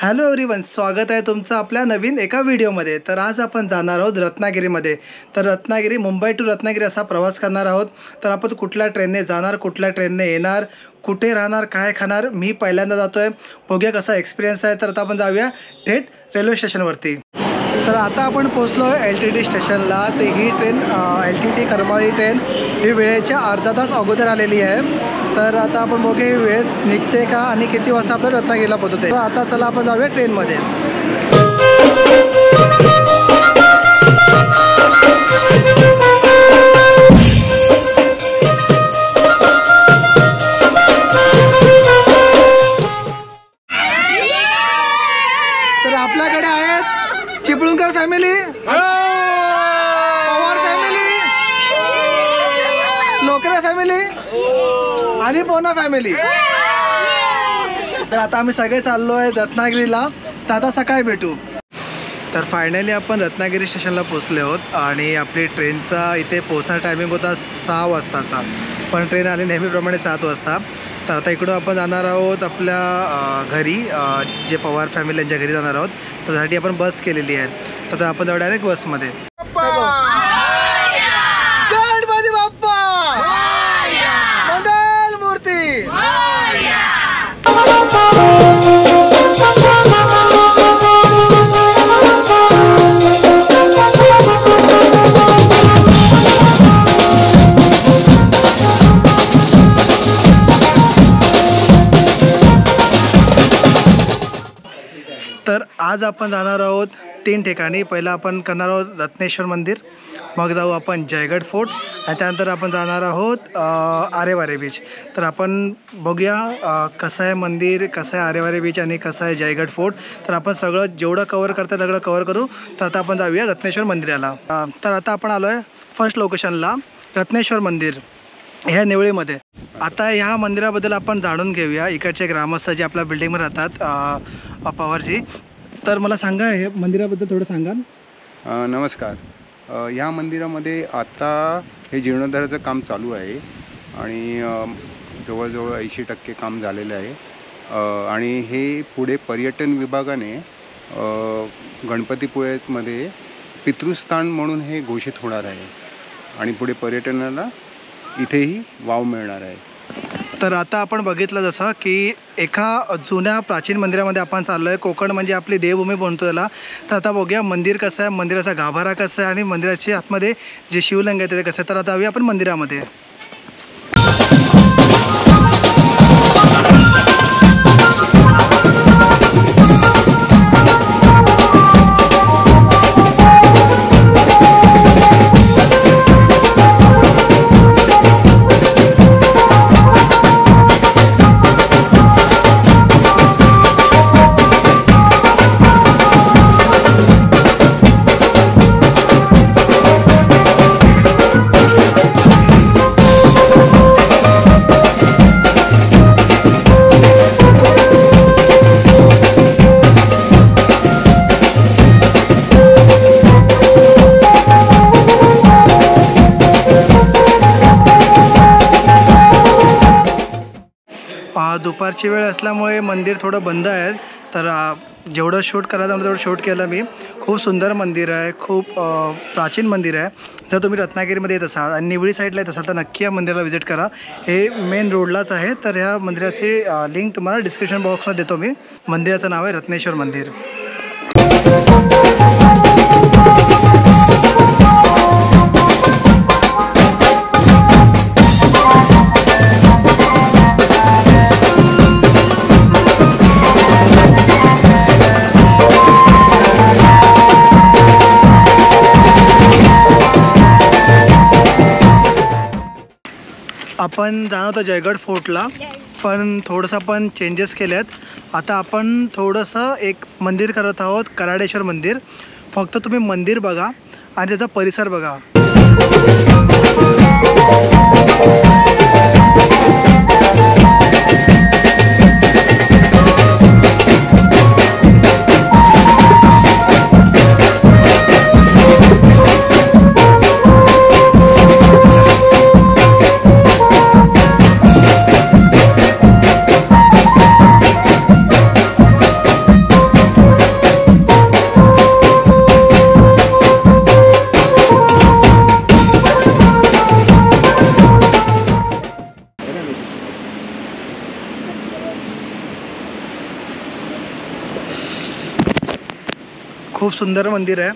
Hello everyone, स्वागत आहे तुमचं आपल्या नवीन एका व्हिडिओमध्ये। तर आज आपण जाणार आहोत रत्नागिरीमध्ये। तर रत्नागिरी, मुंबई टू रत्नागिरी असा प्रवास करणार आहोत। तर आपण कुठल्या ट्रेनने जाणार, कुठल्या ट्रेनने येणार, कुठे राहणार, काय खाणार, मी पहिल्यांदा जातोय, बघूया कसा एक्सपिरियन्स आहे। तर आता आपण जाऊया थेट रेल्वे स्टेशनवरती। तर आता आपण पोहोचलो आहे LTT स्टेशनला। तर ही ट्रेन LTT करमाळी ट्रेन ही वेळेच्या अर्धा तास अगोदर आलेली आहे। तर आता आपण बघूया ही वेळ निघते का आणि किती वाजता आपल्याला रत्नागिरीला पोहोचते। तर आता चला आपण जाऊया ट्रेनमध्ये। तर आपल्याकडे आहेत चिपळूणकर फॅमिली, पवार फॅमिली, लोकरे फॅमिली आणि पोना फॅमिली। तर आता आम्ही सगळे चाललो आहे रत्नागिरीला। तर आता सकाळी भेटू। तर फायनली आपण रत्नागिरी स्टेशनला पोहोचले आहोत आणि आपली ट्रेनचा इथे पोहोचण्याचा टायमिंग होता 6 वाजताचा, पण ट्रेन आली नेहमीप्रमाणे 7 वाजता। तर आता इकडून आपण जाणार आहोत आपल्या घरी, जे पवार फॅमिली यांच्या घरी जाणार आहोत। तर त्यासाठी आपण बस केलेली आहे। तर आपण जाऊ डायरेक्ट बसमध्ये। गणपती बाप्पा, मंगल मूर्ती। तर आज आपण जाणार आहोत 3 ठिकाणी। पहिला आपण करणार आहोत रत्नेश्वर मंदिर, मग जाऊ आपण जयगड फोर्ट आणि त्यानंतर आपण जाणार आहोत आरेवारे बीच। तर आपण बघूया कसं आहे मंदिर, कसं आहे आरेवारे बीच आणि कसं आहे जयगड फोर्ट। तर आपण सगळं जेवढं कवर करता सगळं कवर करू। तर आता आपण जाऊया रत्नेश्वर मंदिराला। तर आता आपण आलो आहे फर्स्ट लोकेशनला, रत्नेश्वर मंदिर ह्या निवळीमध्ये। आता ह्या मंदिराबद्दल आपण जाणून घेऊया इकडचे ग्रामस्थ जे आपल्या बिल्डिंगमध्ये राहतात, पवारजी। तर मला सांगा हे मंदिराबद्दल थोडं सांगा। नमस्कार। या मंदिरामध्ये आता हे जीर्णोद्धाराचं काम चालू आहे आणि जवळजवळ 80% काम झालेलं आहे आणि हे पुढे पर्यटन विभागाने गणपतीपुळेमध्ये पितृस्थान म्हणून हे घोषित होणार आहे आणि पुढे पर्यटनाला इथेही वाव मिळणार आहे। तर आता आपण बघितलं जसं की एका जुन्या प्राचीन मंदिरामध्ये आपण चाललो आहे। कोकण म्हणजे आपली देवभूमी म्हणतो त्याला। तर आता बघूया मंदिर कसं आहे, मंदिराचा गाभारा कसा आहे आणि मंदिराची आतमध्ये जे शिवलिंग आहे ते कसं आहे। तर आता जाऊया आपण मंदिरामध्ये। दुपारची वेळ असल्यामुळे मंदिर थोडं बंद आहे। तर जेवढं शूट करायचं तेवढं शूट केलं मी। खूप सुंदर मंदिर आहे, खूप प्राचीन मंदिर आहे। जर तुम्ही रत्नागिरीमध्ये येत असाल आणि निवळी साईडला येत असाल तर नक्की या मंदिराला व्हिजिट करा। हे मेन रोडलाच आहे। तर ह्या मंदिराची लिंक तुम्हाला डिस्क्रिप्शन बॉक्समध्ये देतो मी। मंदिराचं नाव आहे रत्नेश्वर मंदिर। आपण जाणार होतो जयगड फोर्टला, पण थोडंसं आपण चेंजेस केले आहेत। आता आपण थोडंसं एक मंदिर करत आहोत, कराडेश्वर मंदिर। फक्त तुम्ही मंदिर बघा आणि त्याचा परिसर बघा। खूप सुंदर मंदिर आहे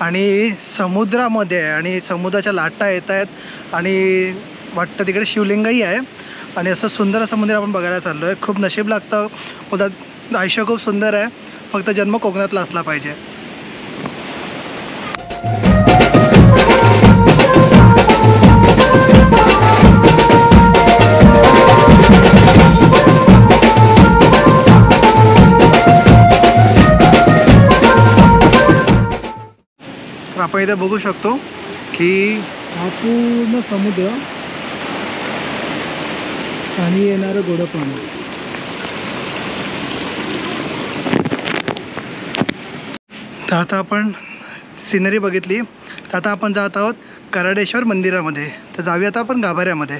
आणि समुद्रामध्ये आहे आणि समुद्राच्या लाटा येत आहेत आणि वाटतं तिकडे शिवलिंगही आहे आणि असं सुंदर असं मंदिर आपण बघायला चाललो आहे. खूप नशीब लागतं, बोलतात आयुष्य खूप सुंदर आहे, फक्त जन्म कोकणातला असला पाहिजे. तर आपण इथे बघू शकतो की हा पूर्ण समुद्र आणि येणारं गोडं पाणी. तर आता आपण सिनरी बघितली, तर आता आपण जात आहोत कराडेश्वर मंदिरामध्ये. तर जाऊया आता आपण गाभाऱ्यामध्ये.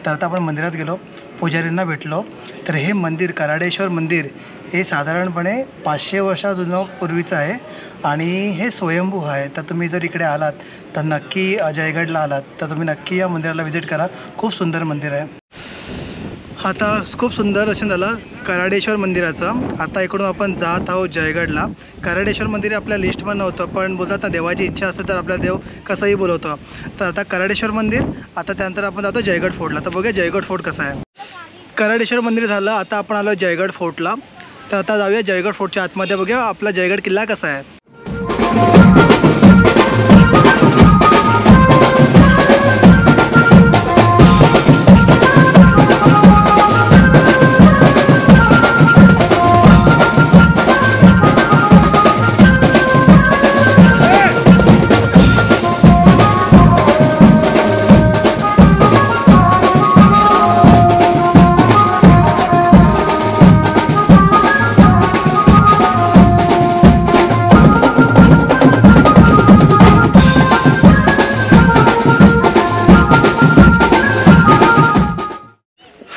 तर आता आपण मंदिरात गेलो, पुजारींना भेटलो. तर हे मंदिर कराडेश्वर मंदिर हे साधारणपणे 500 वर्षा जुनं पूर्वीचं आहे आणि हे स्वयंभू आहे. तर तुम्ही जर इकडे आलात तर नक्की जयगडला आलात तर तुम्ही नक्की या मंदिराला व्हिजिट करा. खूप सुंदर मंदिर आहे. आता खूप सुंदर दर्शन झालं कराडेश्वर मंदिराचं. आता इकडून आपण जात आहोत जयगडला. कराडेश्वर मंदिर आपल्या लिस्टमध्ये नव्हतं, पण बोलतात ना देवाची इच्छा असते तर आपला देव कसंही बोलवतो. तर आता कराडेश्वर मंदिर, आता त्यानंतर आपण जातो जयगड फोर्टला. तर बघूया जयगड फोर्ट कसा आहे. कराडेश्वर मंदिर झालं, आता आपण आलो जयगड फोर्टला. तर आता जाऊया जयगड फोर्टच्या आतमध्ये, बघूया आपला जयगड किल्ला कसा आहे.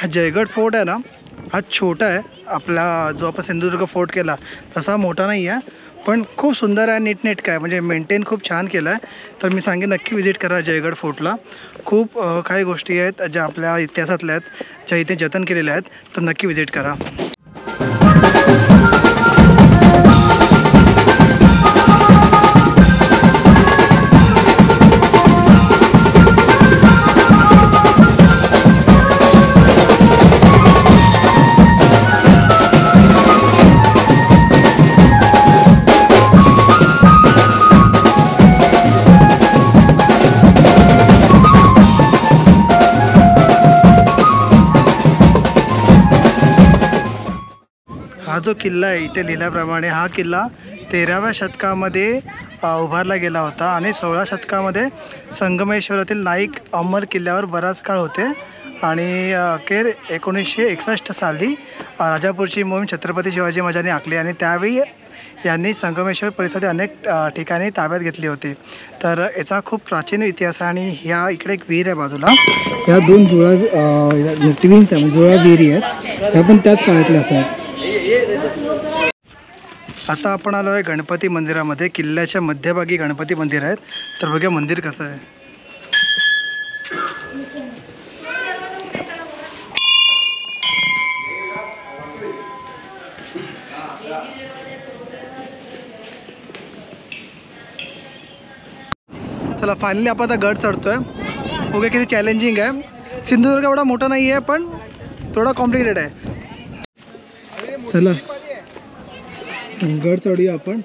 हा जयगड फोर्ट आहे ना, हा छोटा आहे. आपला जो आपण सिंधुदुर्ग फोर्ट केला तसा मोठा नाही आहे, पण खूप सुंदर आहे, नीटनेटकं आहे, म्हणजे मेंटेन खूप छान केलं आहे. तर मी सांगेन नक्की व्हिजिट करा जयगड फोर्टला. खूप काही गोष्टी आहेत ज्या आपल्या इतिहासातल्या आहेत, ज्या इथे जतन केलेल्या आहेत, तर नक्की व्हिजिट करा. हा जो किल्ला आहे इथे लिहिल्याप्रमाणे हा किल्ला 13व्या शतकामध्ये उभारला गेला होता आणि 16व्या शतकामध्ये संगमेश्वरातील नाईक अमर किल्ल्यावर बराच काळ होते आणि अखेर 1961 साली राजापूरची मोहीम छत्रपती शिवाजी महाराजांनी आखली आणि त्यावेळी यांनी संगमेश्वर परिसरातील अनेक ठिकाणी ताब्यात घेतली होती. तर याचा खूप प्राचीन इतिहास आहे आणि ह्या इकडे एक विहीर आहे बाजूला. ह्या दोन जुळा ट्विन्स आहे, जुळा विहिरी आहेत, ह्या पण त्याच काळातल्या असतात. आता आपण आलो आहे गणपती मंदिरामध्ये. किल्ल्याच्या मध्यभागी गणपती मंदिर आहेत. तर बघूया मंदिर कसं आहे. चला फायनली आपण आता गड चढतोय. बघूया किती चॅलेंजिंग आहे. सिंधुदुर्ग एवढा मोठा नाही आहे पण थोडा कॉम्प्लिकेटेड आहे. चला गड चढूया आपण.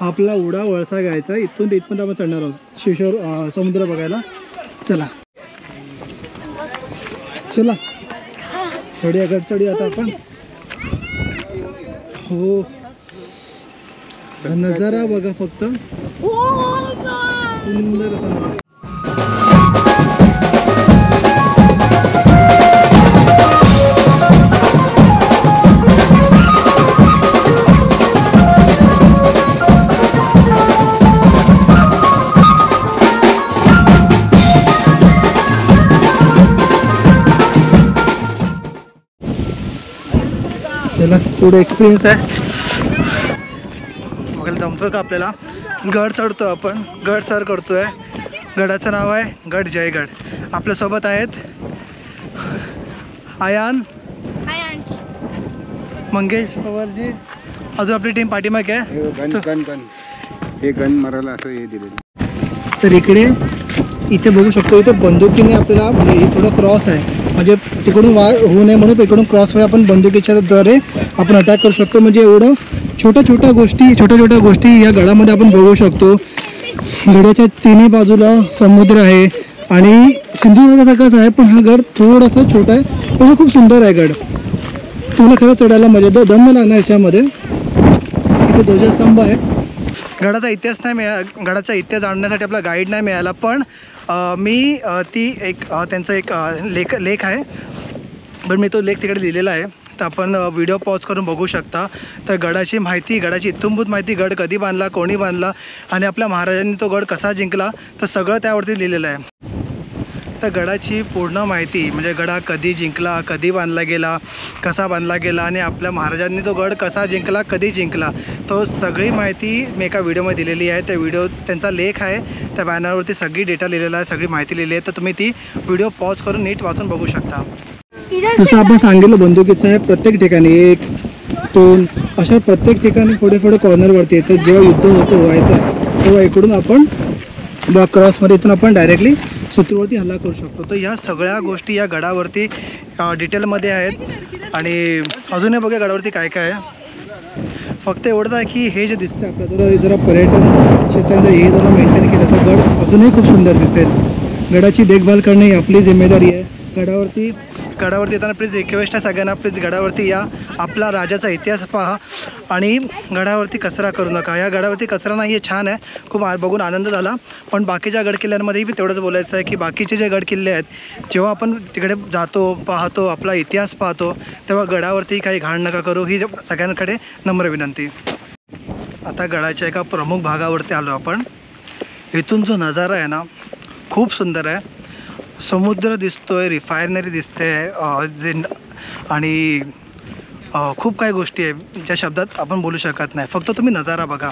आपला उडा वळसा घ्यायचा, इथून ते इथपर्यंत आपण चढणार आहोत शिवशोर समुद्र बघायला. चला चला चढूया, गड चढूया आता आपण. हो नजारा बघा फक्त. सुंदर असा नजारा. चला पुढे एक्सपिरियन्स आहे बघायला जमतोय का आपल्याला. गड चढतो आपण, गड सर करतोय. गडाचं नाव आहे गड जयगड. आपल्यासोबत आहेत आयान, मंगेश पवारजी, अजून आपली टीम पाठीमागे आहे. हे गन मारायला असं हे दिलेलं. तर इथे बघू शकतो, इथे बंदुकीने आपल्याला म्हणजे थोडं क्रॉस आहे, म्हणजे तिकडून होऊ नये म्हणून इकडून क्रॉस आपण बंदुकीच्या द्वारे आपण अटॅक करू शकतो. म्हणजे एवढं छोट्या छोट्या गोष्टी या गडामध्ये आपण बघू शकतो. गडाच्या तिन्ही बाजूला समुद्र आहे आणि सिंधुदुर्गासारखाच आहे, पण हा गड थोडासा छोटा आहे, पण हा खूप सुंदर आहे गड. तुम्हाला खरं चढायला मजा दम लागणार याच्यामध्ये. इथे ध्वजस्तंभ आहे. गडाचा इतिहास नाही गडाचा इतिहास जाणण्यासाठी आपला गाईड नाही मिळाला, पण मी त्यांचा एक लेख आहे, पण मी तो लेख तिकडे लिहिलेला आहे. तर आपण व्हिडिओ पॉज करून बघू शकता. तर गडाची माहिती, गडाची इत्थंभूत माहिती, गड कधी बांधला, कोणी बांधला आणि आपल्या महाराजांनी तो गड कसा जिंकला, तर सगळं त्यावरती लिहिलेलं आहे. तर गडाची पूर्ण माहिती म्हणजे गडा कधी जिंकला, कधी बांधला गेला, कसा बांधला गेला आणि आपल्या महाराजांनी तो गड कसा जिंकला, कधी जिंकला, तो सगळी माहिती मी एका व्हिडिओमध्ये दिलेली आहे. त्या व्हिडिओ त्यांचा लेख आहे, त्या बॅनरवरती सगळी डेटा लिहिलेला आहे, सगळी माहिती लिहिली आहे. तर तुम्ही ती व्हिडिओ पॉज करून नीट वाचून बघू शकता. जसं आपण सांगितलं बंदुकीचं आहे, प्रत्येक ठिकाणी 1, 2 अशा प्रत्येक ठिकाणी पुढे कॉर्नरवरती येतं. जेव्हा युद्ध व्हायचं तेव्हा इकडून आपण क्रॉसमध्ये इथून आपण डायरेक्टली शत्रूवरती हल्ला करू शकतो. तर या सगळ्या गोष्टी या गडावरती डिटेलमध्ये आहेत. आणि अजूनही बघा गडावरती काय काय आहे. फक्त एवढंच आहे की हे जे दिसतं आपलं जरा पर्यटन क्षेत्रात हे जरा मेंटेन केलं तर गड अजूनही खूप सुंदर दिसेल. गडाची देखभाल करणे ही आपली जिम्मेदारी आहे. गडावरती येताना प्लीज रिक्वेस्ट आहे सगळ्यांना, प्लीज गडावरती या, आपला राजाचा इतिहास पहा आणि गडावरती कचरा करू नका. या गडावरती कचरा नाही आहे, छान आहे, खूप बघून आनंद झाला. पण बाकीच्या गडकिल्ल्यांमध्येही तेवढंच बोलायचं आहे की बाकीचे जे गडकिल्ले आहेत, जेव्हा आपण तिकडे जातो, पाहतो, आपला इतिहास पाहतो, तेव्हा गडावरती काही घाण नका करू, ही सगळ्यांकडे नम्र विनंती. आता गडाच्या एका प्रमुख भागावरती आलो आपण. इथून जो नजारा आहे ना खूप सुंदर आहे. समुद्र दिसतोय, रिफायनरी दिसते आणि खूप काही गोष्टी आहे ज्या शब्दात आपण बोलू शकत नाही. फक्त तुम्ही नजारा बघा.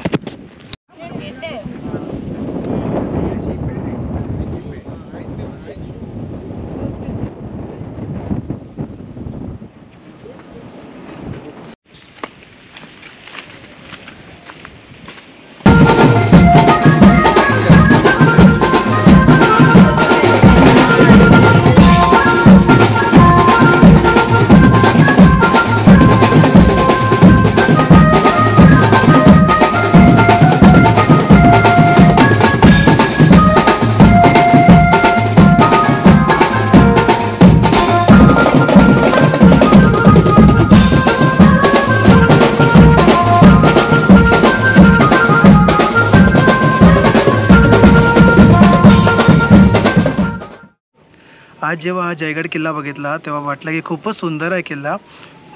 आज जेव्हा हा जयगड किल्ला बघितला तेव्हा वाटलं की खूपच सुंदर आहे किल्ला,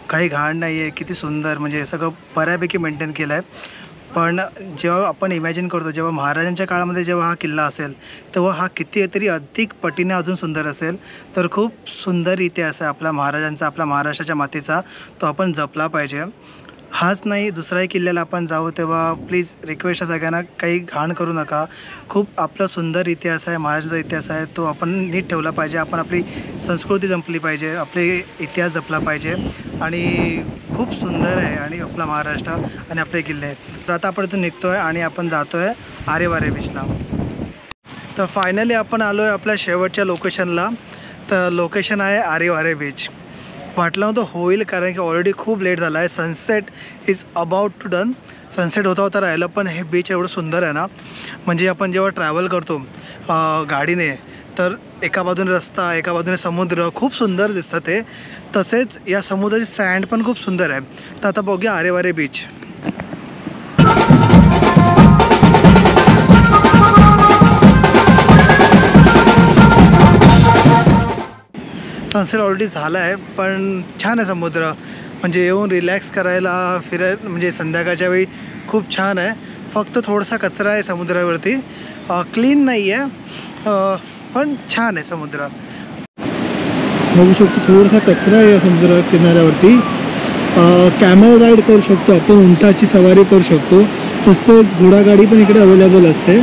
काही घाण नाही आहे, किती सुंदर, म्हणजे सगळं बऱ्यापैकी मेंटेन केलं आहे. पण जेव्हा आपण इमॅजिन करतो जेव्हा महाराजांच्या काळामध्ये जेव्हा हा किल्ला असेल तेव्हा हा कितीतरी अधिक पटीने अजून सुंदर असेल. तर खूप सुंदर इतिहास आहे आपल्या महाराजांचा, आपल्या महाराष्ट्राच्या मातीचा, तो आपण जपला पाहिजे. हाच नाही दुसऱ्याही किल्ल्याला आपण जाऊ तेव्हा प्लीज रिक्वेस्ट आहे सगळ्यांना, काही घाण करू नका. खूप आपला सुंदर इतिहास आहे, महाराजांचा इतिहास आहे, तो आपण नीट ठेवला पाहिजे. आपण आपली संस्कृती जपली पाहिजे, आपले इतिहास जपला पाहिजे आणि खूप सुंदर आहे आणि आपला महाराष्ट्र आणि आपले किल्ले आहेत. तर आता आपण इथून निघतो आहे आणि आपण जातो आहे आरेवारे बीचला. तर फायनली आपण आलो आहे आपल्या शेवटच्या लोकेशनला. तर लोकेशन आहे आरेवारे बीच. वाटलं नव्हतं होईल कारण की ऑलरेडी खूप लेट झाला आहे. Sunset is about to done, sunset होता राहिलं. पण हे बीच एवढं सुंदर आहे ना, म्हणजे आपण जेव्हा ट्रॅव्हल करतो गाडीने तर एका बाजूने रस्ता, एका बाजूने समुद्र, खूप सुंदर दिसतं ते. तसेच या समुद्राची सँड पण खूप सुंदर आहे. तर आता बघूया आरेवारे बीच. सनसेट ऑलरेडी झाला आहे, पण छान आहे समुद्र. म्हणजे येऊन रिलॅक्स करायला म्हणजे संध्याकाळच्या वेळी खूप छान आहे. फक्त थोडासा कचरा आहे समुद्रावरती, क्लीन नाही आहे, पण छान आहे समुद्र. बघू शकतो थोडासा कचरा आहे समुद्र किनाऱ्यावरती. कॅमेल राईड करू शकतो आपण, उंटाची सवारी करू शकतो. तसेच घोडागाडी पण इकडे अवेलेबल असते.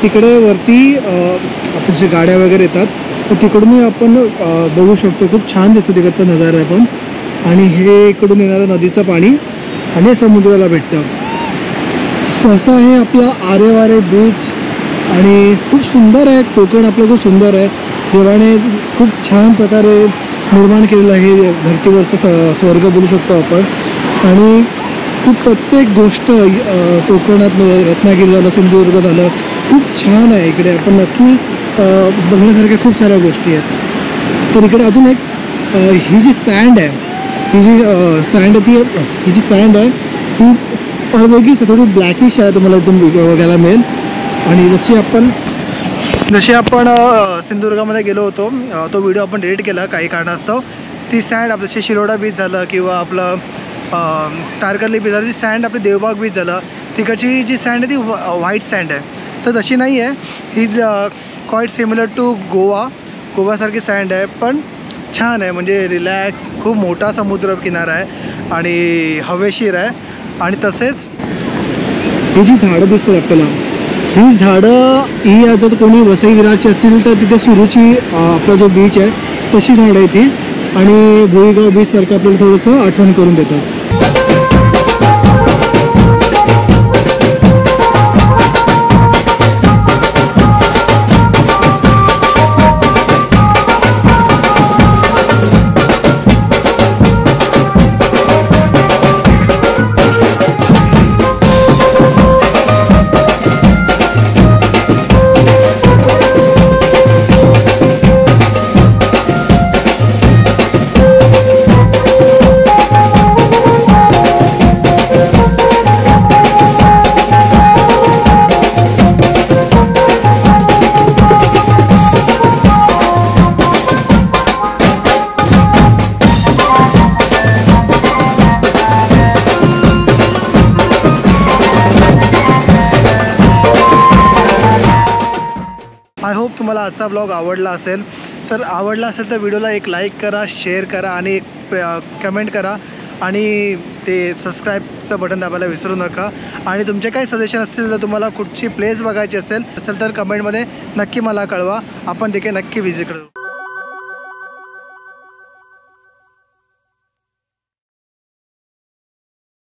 तिकडे वरती आपण जे गाड्या वगैरे येतात तर तिकडूनही आपण बघू शकतो. खूप छान दिसतं तिकडचा नजारा पण. आणि हे इकडून येणारं नदीचं पाणी आणि समुद्राला भेटतं. असं आहे आपला आरेवारे बीच. आणि खूप सुंदर आहे कोकण आपलं, खूप सुंदर आहे. देवाने खूप छान प्रकारे निर्माण केलेलं आहे धर्तीवरचं स्वर्ग बोलू शकतो आपण. आणि खूप प्रत्येक गोष्ट कोकणात रत्नागिरी झालं, सिंधुदुर्ग झालं, खूप छान आहे इकडे. आपण नक्की बघण्यासारख्या खूप साऱ्या गोष्टी आहेत. तर इकडे अजून एक ही जी सँड आहे, ही जी सँड आहे ती वेगळीच आहे, थोडी ब्लॅकिश आहे, तुम्हाला एकदम बघायला मिळेल. आणि जशी आपण सिंधुदुर्गामध्ये गेलो होतो, तो व्हिडिओ आपण डिलीट केला काही कारणास्तव. ती सँड आपलं जसे शिरोडा बीच झालं किंवा आपलं तारकर्ली बीच झालं, ती सँड आपली देवबाग बीच झालं, तिकडची जी सँड आहे ती व्हाईट सँड आहे. तर तशी नाही आहे ही, क्वाईट सिमिलर टू गोवासारखी सँड आहे, पण छान आहे. म्हणजे रिलॅक्स, खूप मोठा समुद्र किनारा आहे आणि हवेशीर आहे. आणि तसेच ही जी झाडं दिसतात आपल्याला, ही झाडं ही जर कोणी वसई विरारची असेल तर तिथे सुरूची आपला जो बीच आहे तशी झाडं आहे ती. आणि भोईगाव बीचसारखं आपल्याला थोडंसं आठवण करून देतात. आय होप तुम्हाला आजचा ब्लॉग आवडला असेल. तर व्हिडिओला एक लाईक करा, शेअर करा आणि एक कमेंट करा. आणि ते सबस्क्राईबचं बटन दाबायला विसरू नका. आणि तुमचे काही सजेशन असतील, तर तुम्हाला कुठची प्लेस बघायची असेल तर कमेंटमध्ये नक्की मला कळवा. आपण तिथे नक्की व्हिजिट करू.